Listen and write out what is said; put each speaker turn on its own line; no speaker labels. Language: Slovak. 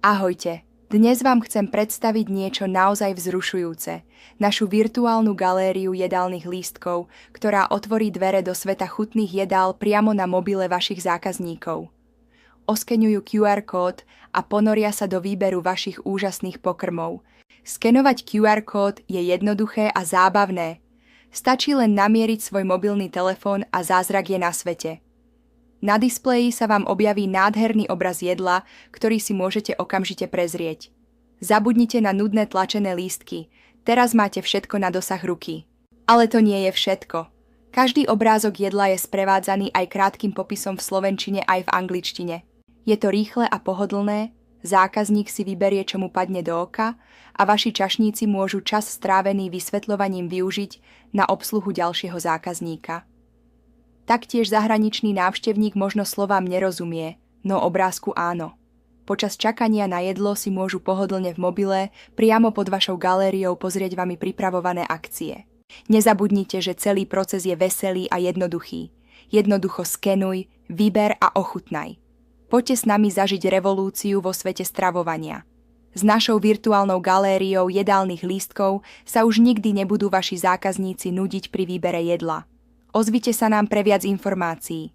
Ahojte, dnes vám chcem predstaviť niečo naozaj vzrušujúce. Našu virtuálnu galériu jedálnych lístkov, ktorá otvorí dvere do sveta chutných jedál priamo na mobile vašich zákazníkov. Oskenujú QR kód a ponoria sa do výberu vašich úžasných pokrmov. Skenovať QR kód je jednoduché a zábavné. Stačí len namieriť svoj mobilný telefón a zázrak je na svete. Na displeji sa vám objaví nádherný obraz jedla, ktorý si môžete okamžite prezrieť. Zabudnite na nudné tlačené lístky, teraz máte všetko na dosah ruky. Ale to nie je všetko. Každý obrázok jedla je sprevádzaný aj krátkym popisom v slovenčine aj v angličtine. Je to rýchle a pohodlné, zákazník si vyberie, čo mu padne do oka a vaši čašníci môžu čas strávený vysvetľovaním využiť na obsluhu ďalšieho zákazníka. Taktiež zahraničný návštevník možno slovám nerozumie, no obrázku áno. Počas čakania na jedlo si môžu pohodlne v mobile priamo pod vašou galériou pozrieť vami pripravované akcie. Nezabudnite, že celý proces je veselý a jednoduchý. Jednoducho skenuj, vyber a ochutnaj. Poďte s nami zažiť revolúciu vo svete stravovania. S našou virtuálnou galériou jedálnych lístkov sa už nikdy nebudú vaši zákazníci nudiť pri výbere jedla. Ozvite sa nám pre viac informácií.